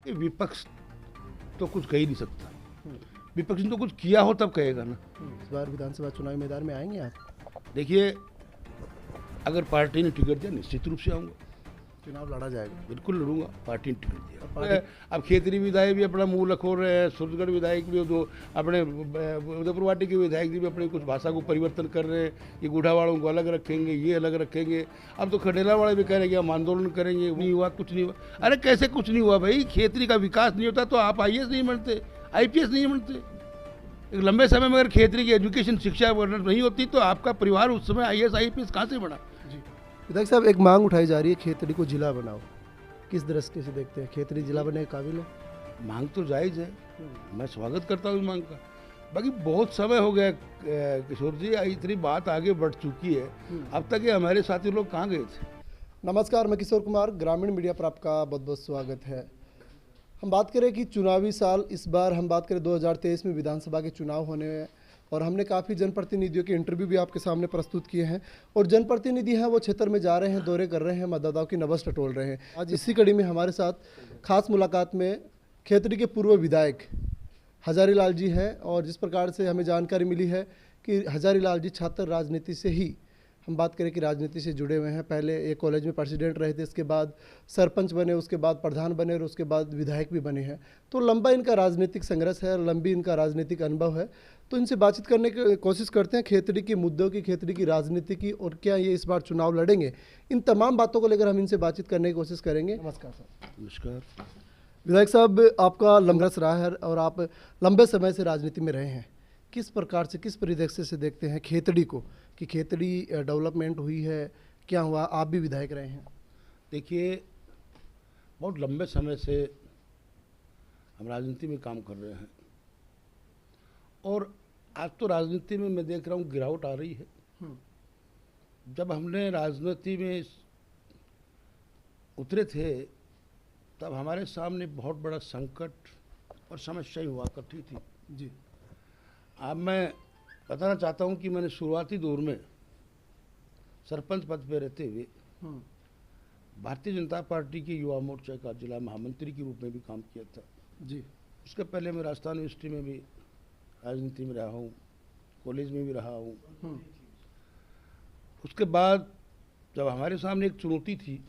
कि विपक्ष तो कुछ कह ही नहीं सकता। विपक्ष ने तो कुछ किया हो तब कहेगा ना। इस बार विधानसभा चुनावी मैदान में आएंगे आप? देखिए, अगर पार्टी ने टिकट दिया निश्चित रूप से आऊँगा, चुनाव लड़ा जाएगा। बिल्कुल लड़ूंगा। पार्टी ने टिकट दिया। पार्टी- अब खेतरी विधायक भी अपना मुंह लखोर रहे हैं, सूरजगढ़ विधायक भी जो अपने उदयपुर वाटी के विधायक भी अपनी कुछ भाषा को परिवर्तन कर रहे हैं। ये गुढ़ा वालों को अलग रखेंगे, ये अलग रखेंगे। अब तो खडेला वाले भी कह रहे हैं कि हम आंदोलन करेंगे, नहीं हुआ, कुछ नहीं हुआ। अरे कैसे कुछ नहीं हुआ भाई? खेतरी का विकास नहीं होता तो आप IAS नहीं बनते, IPS नहीं बनते। एक लंबे समय में अगर खेतरी की एजुकेशन शिक्षा नहीं होती तो आपका परिवार उस समय IAS IPS कहाँ से बना? जी विधायक साहब, एक मांग उठाई जा रही है खेतड़ी को जिला बनाओ, किस दृष्टि से देखते हैं? खेतड़ी जिला बनने के काबिल है? मांग तो जायज़ है, मैं स्वागत करता हूँ इस मांग का। बाकी बहुत समय हो गया किशोर जी, इतनी बात आगे बढ़ चुकी है, अब तक ये हमारे साथी लोग कहाँ गए थे? नमस्कार, मैं किशोर कुमार, ग्रामीण मीडिया पर आपका बहुत बहुत स्वागत है। हम बात करें कि चुनावी साल, इस बार हम बात करें 2023 में विधानसभा के चुनाव होने हैं और हमने काफ़ी जनप्रतिनिधियों के इंटरव्यू भी आपके सामने प्रस्तुत किए हैं और जनप्रतिनिधि हैं वो क्षेत्र में जा रहे हैं, दौरे कर रहे हैं, मतदाताओं की नब्ज़ टटोल रहे हैं। आज इसी कड़ी में हमारे साथ खास मुलाकात में खेतड़ी के पूर्व विधायक हजारी लाल जी हैं और जिस प्रकार से हमें जानकारी मिली है कि हजारी लाल जी छात्र राजनीति से ही, हम बात करें कि राजनीति से जुड़े हुए हैं। पहले एक कॉलेज में प्रेसिडेंट रहे थे, इसके बाद सरपंच बने, उसके बाद प्रधान बने और उसके बाद विधायक भी बने हैं। तो लंबा इनका राजनीतिक संघर्ष है, लंबी इनका राजनीतिक अनुभव है। तो इनसे बातचीत करने की कोशिश करते हैं खेतड़ी के मुद्दों की, खेतड़ी की राजनीति की और क्या ये इस बार चुनाव लड़ेंगे, इन तमाम बातों को लेकर हम इनसे बातचीत करने की कोशिश करेंगे। नमस्कार सर। नमस्कार। विधायक साहब, आपका लंबा रहा है और आप लंबे समय से राजनीति में रहे हैं। किस प्रकार से, किस परिदृश्य से देखते हैं खेतड़ी को कि खेतड़ी डेवलपमेंट हुई है, क्या हुआ? आप भी विधायक रहे हैं। देखिए, बहुत लंबे समय से हम राजनीति में काम कर रहे हैं और आज तो राजनीति में मैं देख रहा हूँ गिरावट आ रही है। जब हमने राजनीति में उतरे थे तब हमारे सामने बहुत बड़ा संकट और समस्या हुआ करती थी। जी। अब मैं बताना चाहता हूँ कि मैंने शुरुआती दौर में सरपंच पद पे रहते हुए भारतीय जनता पार्टी के युवा मोर्चा का जिला महामंत्री के रूप में भी काम किया था। जी। उसके पहले मैं राजस्थान यूनिवर्सिटी में भी राजनीति में रहा हूँ, कॉलेज में भी रहा हूँ। उसके बाद जब हमारे सामने एक चुनौती थी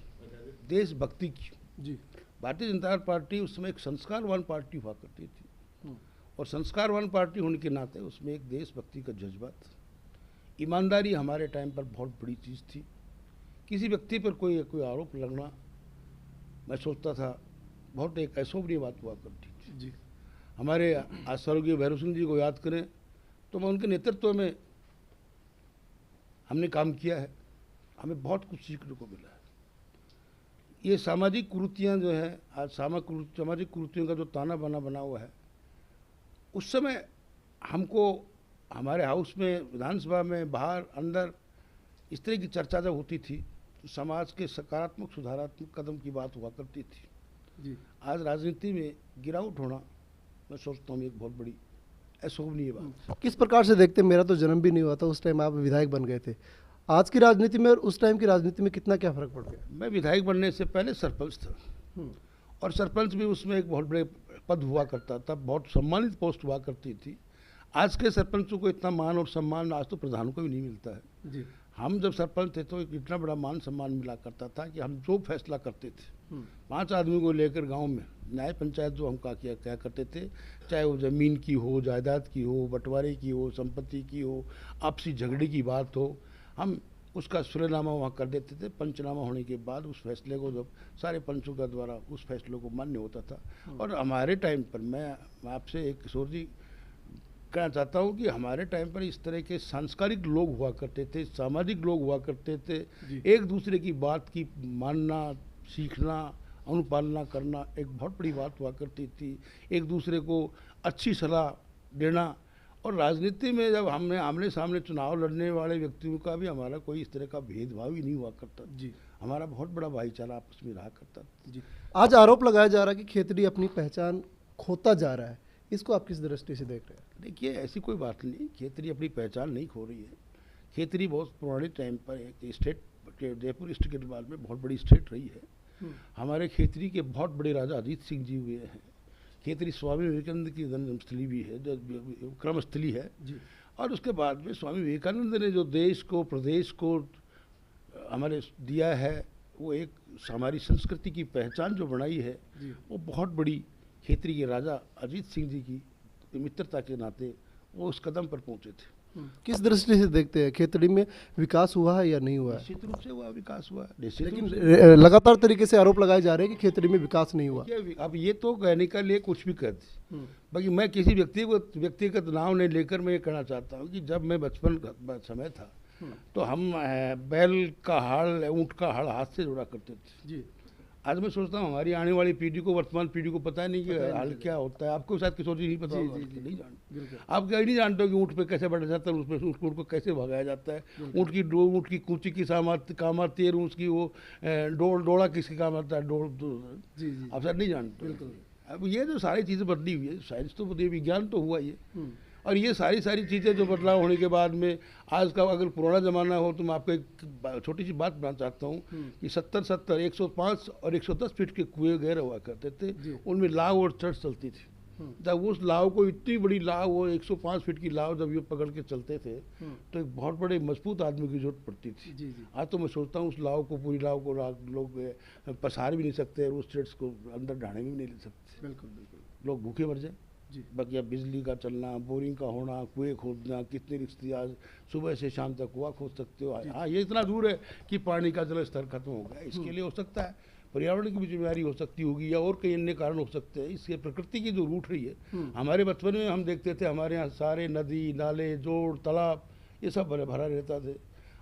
देशभक्ति की, जी, भारतीय जनता पार्टी उस समय एक संस्कारवान पार्टी हुआ करती थी और संस्कारवान पार्टी होने के नाते उसमें एक देशभक्ति का जज्बा था। ईमानदारी हमारे टाइम पर बहुत बड़ी चीज़ थी। किसी व्यक्ति पर कोई आरोप लगना, मैं सोचता था बहुत एक अशोभनीय बात हुआ करती थी। जी। हमारे आज स्वर्गीय भैरव सिंह जी को याद करें तो मैं उनके नेतृत्व में हमने काम किया है, हमें बहुत कुछ सीखने को मिला है। ये सामाजिक कुरीतियाँ जो है, आज सामाजिक कुरीतियों का जो ताना बाना बना हुआ है, उस समय हमको हमारे हाउस में, विधानसभा में, बाहर अंदर इस तरह की चर्चा जब होती थी तो समाज के सकारात्मक सुधारात्मक कदम की बात हुआ करती थी। जी। आज राजनीति में गिरावट होना, मैं सोचता हूँ एक बहुत बड़ी अशोभनीय बात। किस प्रकार से देखते हैं? मेरा तो जन्म भी नहीं हुआ था उस टाइम आप विधायक बन गए थे। आज की राजनीति में और उस टाइम की राजनीति में कितना क्या फर्क पड़ गया? मैं विधायक बनने से पहले सरपंच था और सरपंच भी उसमें एक बहुत बड़े पद हुआ करता था, बहुत सम्मानित पोस्ट हुआ करती थी। आज के सरपंचों को इतना मान और सम्मान आज तो प्रधानों को भी नहीं मिलता है। जी। हम जब सरपंच थे तो इतना बड़ा मान सम्मान मिला करता था कि हम जो फैसला करते थे 5 आदमी को लेकर गांव में न्याय पंचायत जो हम क्या करते थे, चाहे वो ज़मीन की हो, जायदाद की हो, बंटवारे की हो, संपत्ति की हो, आपसी झगड़े की बात हो, हम उसका सुरेनामा वहाँ कर देते थे। पंचनामा होने के बाद उस फैसले को जब सारे पंचों का द्वारा उस फैसले को मान्य होता था। और हमारे टाइम पर मैं आपसे एक किशोर जी कहना चाहता हूँ कि हमारे टाइम पर इस तरह के सांस्कृतिक लोग हुआ करते थे, सामाजिक लोग हुआ करते थे। एक दूसरे की बात की मानना, सीखना, अनुपालना करना एक बहुत बड़ी बात हुआ करती थी। एक दूसरे को अच्छी सलाह देना। और राजनीति में जब हमने आमने सामने चुनाव लड़ने वाले व्यक्तियों का भी हमारा कोई इस तरह का भेदभाव ही नहीं हुआ करता। जी। हमारा बहुत बड़ा भाईचारा आपस में रहा करता। जी। आज आरोप लगाया जा रहा है कि खेतड़ी अपनी पहचान खोता जा रहा है, इसको आप किस दृष्टि से देख रहे हैं? देखिए, ऐसी कोई बात नहीं, खेतड़ी अपनी पहचान नहीं खो रही है। खेतड़ी बहुत पुराने टाइम पर एक स्टेट, जयपुर स्टेट के बाद में बहुत बड़ी स्टेट रही है हमारे खेतरी के बहुत बड़े राजा अजीत सिंह जी हुए हैं। खेतरी स्वामी विवेकानंद की जन्मस्थली भी है, जो क्रमस्थली है। और उसके बाद में स्वामी विवेकानंद ने जो देश को, प्रदेश को हमारे दिया है, वो एक हमारी संस्कृति की पहचान जो बनाई है, वो बहुत बड़ी खेतरी के राजा अजीत सिंह जी की मित्रता के नाते वो उस कदम पर पहुंचे थे। किस दृष्टि से देखते हैं, खेतड़ी में विकास हुआ है या नहीं हुआ है? निश्चित रूप से हुआ, विकास हुआ, निश्चित लेकिन रूप से। लगातार तरीके से आरोप लगाए जा रहे हैं कि खेतड़ी में विकास नहीं हुआ। अब ये तो कहने का लिए कुछ भी कहते, बाकी मैं किसी व्यक्तिगत नाम नहीं लेकर मैं ये कहना चाहता हूँ कि जब मैं बचपन का समय था तो हम बैल का हाल, ऊँट का हाल हाथ से जोड़ा करते थे जी। आज मैं सोचता हूँ हमारी आने वाली पीढ़ी को, वर्तमान पीढ़ी को पता नहीं कि हाल क्या होता है। आपको शायद किशोर जी नहीं पता होगा, नहीं जानते आप, क्या नहीं जानते हो कि ऊँट पे कैसे बैठा जाता है, उसमें ऊँट को कैसे भगाया जाता है, ऊँट की कूची की काम आती है, उसकी वो डोड़ा किसके काम आता है, आप शायद नहीं जानते। अब ये जो सारी चीज़ें बदली हुई है, साइंस तो बदली, विज्ञान तो हुआ ये, और ये सारी चीज़ें जो बदलाव होने के बाद में आज का अगर पुराना ज़माना हो तो मैं आपको एक छोटी सी बात बताना चाहता हूँ कि 70 105 और 110 फीट के कुएं वगैरह हुआ करते थे, उनमें लाव और चर्च चलती थी। जब उस लाव को, इतनी बड़ी लाव, वो 105 फीट की लाव जब ये पकड़ के चलते थे तो एक बहुत बड़े मजबूत आदमी की जरूरत पड़ती थी। आज तो मैं सोचता हूँ उस लाव को, पूरी लाव को लोग पसार भी नहीं सकते और उस चर्च को अंदर ढाने में भी नहीं ले सकते। बिल्कुल, लोग भूखे मर जाए। बाकी अब बिजली का चलना, बोरिंग का होना, कुएं खोदना, कितनी रिश्ते आज सुबह से शाम तक कुआं खोद सकते हो। हाँ, ये इतना दूर है कि पानी का जल स्तर खत्म हो गया। इसके लिए हो सकता है पर्यावरण की भी जिम्मेदारी हो सकती होगी, या और कई अन्य कारण हो सकते हैं। इसके प्रकृति की जो रूट रही है, हमारे बचपन में हम देखते थे हमारे यहाँ सारे नदी नाले, जोड़, तालाब, ये सब भरा रहता थे।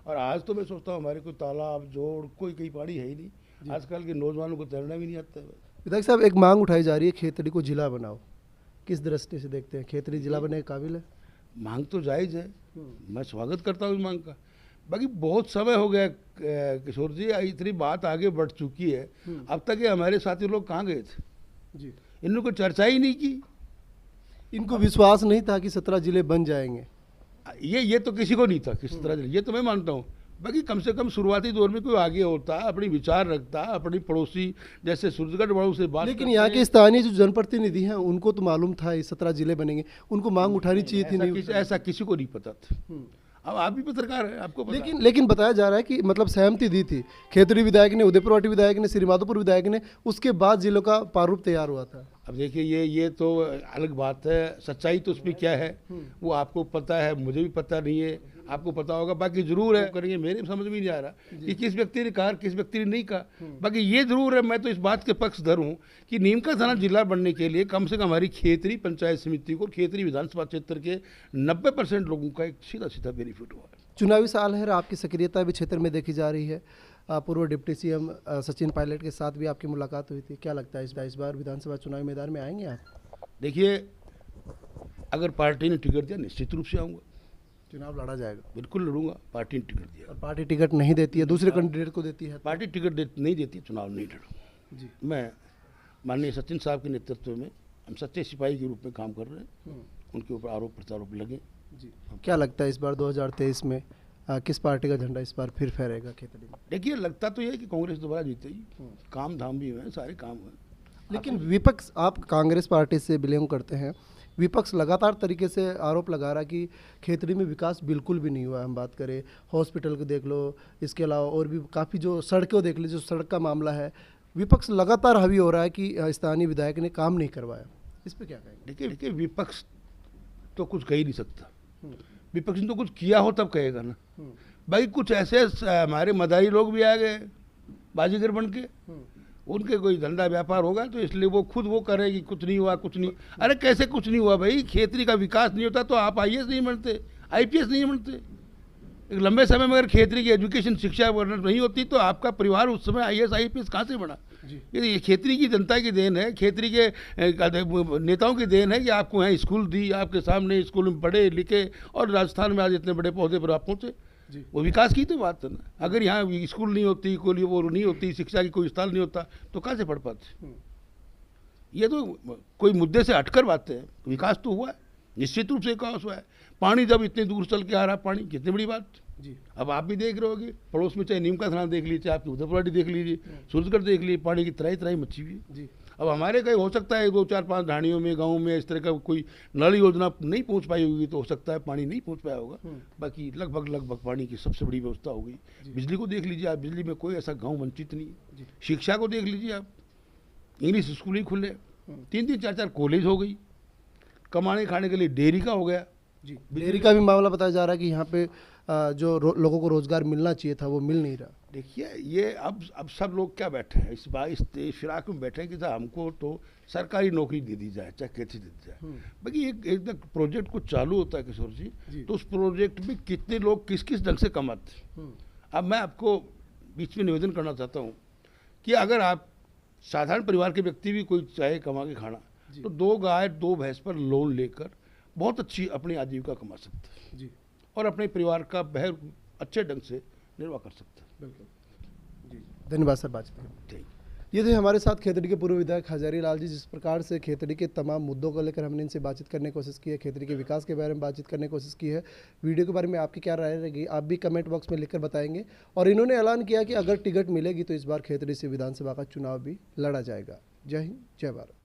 और आज तो मैं सोचता हूँ हमारे कोई तालाब, जोड़, कोई पानी है ही नहीं। आजकल के नौजवानों को तैरना भी नहीं आता है। विधायक साहब, एक मांग उठाई जा रही है खेतड़ी को जिला बनाओ, किस दृष्टि से देखते हैं? खेतड़ी जिला बनने के काबिल है? मांग तो जायज़ है, मैं स्वागत करता हूँ इस मांग का। बाकी बहुत समय हो गया किशोर जी, इतनी बात आगे बढ़ चुकी है, अब तक ये हमारे साथी लोग कहाँ गए थे जी? इन्होंने कोई चर्चा ही नहीं की। इनको विश्वास नहीं था कि 17 जिले बन जाएंगे। ये तो किसी को नहीं था कि 17 जिले, ये तो मैं मानता हूँ। बाकी कम से कम शुरुआती दौर में कोई आगे होता, अपनी विचार रखता, अपनी पड़ोसी जैसे सूरजगढ़ वालों से बात। लेकिन यहाँ के स्थानीय जो जनप्रतिनिधि हैं उनको तो मालूम था ये 17 जिले बनेंगे, उनको मांग उठानी चाहिए थी। नहीं, ऐसा किसी को नहीं पता था। अब आप भी पत्रकार हैं, आपको पता। लेकिन बताया जा रहा है कि मतलब सहमति दी थी खेतड़ी विधायक ने, उदयपुरवाटी विधायक ने, श्रीमाधोपुर विधायक ने, उसके बाद जिलों का प्रारूप तैयार हुआ था। अब देखिए ये तो अलग बात है, सच्चाई तो उसमें क्या है वो आपको पता है, मुझे भी पता नहीं है, आपको पता होगा। बाकी जरूर है करेंगे, मेरे समझ में नहीं आ रहा कि किस व्यक्ति ने कहा, किस व्यक्ति ने नहीं कहा। बाकी ये जरूर है, मैं तो इस बात के पक्षधर हूँ कि नीमका थाना जिला बनने के लिए कम से कम हमारी खेतरी पंचायत समिति को, खेतरी विधानसभा क्षेत्र के 90% लोगों का एक सीधा बेनिफिट हुआ है। चुनावी साल है, आपकी सक्रियता भी क्षेत्र में देखी जा रही है। पूर्व डिप्टी सीएम सचिन पायलट के साथ भी आपकी मुलाकात हुई थी, क्या लगता है इस बार विधानसभा चुनावी मैदान में आएंगे आप? देखिए, अगर पार्टी ने टिकट दिया निश्चित रूप से आऊँगा। चुनाव लड़ा जाएगा? बिल्कुल लड़ूंगा, पार्टी ने टिकट दिया। और पार्टी टिकट नहीं देती है, दूसरे कैंडिडेट को देती है? पार्टी टिकट नहीं देती, चुनाव नहीं लड़ूंगा जी। मैं माननीय सचिन साहब के नेतृत्व में हम सच्चे सिपाही के रूप में काम कर रहे हैं, उनके ऊपर आरोप प्रत्यारोप लगे जी। क्या लगता है इस बार 2023 में किस पार्टी का झंडा इस बार फिर फहरेगा खेतड़ी में? देखिए, लगता तो ये है कि कांग्रेस दोबारा जीतेगी, काम धाम भी हुए, सारे काम हुए। लेकिन विपक्ष, आप कांग्रेस पार्टी से बिलोंग करते हैं, विपक्ष लगातार तरीके से आरोप लगा रहा कि खेतड़ी में विकास बिल्कुल भी नहीं हुआ है। हम बात करें हॉस्पिटल को देख लो, इसके अलावा और भी काफ़ी जो सड़कों देख लीजिए, जो सड़क का मामला है, विपक्ष लगातार हावी हो रहा है कि स्थानीय विधायक ने काम नहीं करवाया। इस पर क्या कहेंगे? देखिए, विपक्ष तो कुछ कह ही नहीं सकता, विपक्ष ने तो कुछ किया हो तब कहेगा ना। भाई कुछ ऐसे हमारे मदारी लोग भी आ गए बाजीगर बन के, उनके कोई धंधा व्यापार होगा तो इसलिए वो खुद वो करे कि कुछ नहीं हुआ, कुछ नहीं। अरे कैसे कुछ नहीं हुआ भाई? खेतरी का विकास नहीं होता तो आप IAS नहीं बनते, IPS नहीं बनते। एक लंबे समय में अगर खेतरी की एजुकेशन, शिक्षा नहीं होती तो आपका परिवार उस समय IAS IPS कहाँ से बना? ये खेतरी की जनता की देन है, खेतरी के नेताओं की देन है कि आपको यहाँ स्कूल दी, आपके सामने स्कूल में पढ़े लिखे और राजस्थान में आज इतने बड़े पौधे पर आप पहुँचे। वो विकास की तो बात है ना। अगर यहाँ स्कूल नहीं होती, कोई वो नहीं होती, शिक्षा की कोई स्थल नहीं होता तो कहाँ से पढ़ पाते? ये तो कोई मुद्दे से हटकर बातें हैं। विकास तो हुआ है, निश्चित रूप से विकास हुआ है। पानी जब इतनी दूर चल के आ रहा, पानी कितनी बड़ी बात। जी अब आप भी देख रहे होगे, पड़ोस में चाहे नीम का थाना देख लीजिए, चाहे आपकी उदयपुरवाडी देख लीजिए, सूरजगढ़ देख लीजिए, पानी की तराई तराई मच्छी हुई है। जी अब हमारे कहीं हो सकता है 2 4 5 ढाणियों में, गाँव में इस तरह का कोई नल योजना नहीं पहुंच पाई होगी, तो हो सकता है पानी नहीं पहुंच पाया होगा। बाकी लगभग लगभग पानी की सबसे बड़ी व्यवस्था हो गई। बिजली को देख लीजिए आप, बिजली में कोई ऐसा गाँव वंचित नहीं है। शिक्षा को देख लीजिए आप, इंग्लिश स्कूल ही खुले, 3 3 4 4 कॉलेज हो गई, कमाने खाने के लिए डेयरी का हो गया। जी डेयरी का भी मामला बताया जा रहा है कि यहाँ पे जो लोगों को रोजगार मिलना चाहिए था वो मिल नहीं रहा। देखिए ये अब सब लोग क्या बैठे हैं, इस बार इस फिराक में बैठे हैं कि साहब हमको तो सरकारी नौकरी दे दी जाए, चाहे कैसी दे दी जाए। बाकी एक प्रोजेक्ट कुछ चालू होता है किशोर जी, तो उस प्रोजेक्ट में कितने लोग किस किस ढंग से कमाते हैं। अब मैं आपको बीच में निवेदन करना चाहता हूँ कि अगर आप साधारण परिवार के व्यक्ति भी कोई चाहे कमा के खाना, तो 2 गाय 2 भैंस पर लोन लेकर बहुत अच्छी अपनी आजीविका कमा सकते हैं जी और अपने परिवार का बहर अच्छे ढंग से निर्वाह कर सकते हैं। बिल्कुल जी धन्यवाद सर बातचीत करने के लिए। ठीक। ये थे हमारे साथ खेतड़ी के पूर्व विधायक हजारी लाल जी। जिस प्रकार से खेतड़ी के तमाम मुद्दों को लेकर हमने इनसे बातचीत करने की कोशिश की है, खेतड़ी के विकास के बारे में बातचीत करने की कोशिश की है। वीडियो के बारे में आपकी क्या राय रहेगी आप भी कमेंट बॉक्स में लिखकर बताएंगे। और इन्होंने ऐलान किया कि अगर टिकट मिलेगी तो इस बार खेतड़ी से विधानसभा का चुनाव भी लड़ा जाएगा। जय हिंद, जय भारत।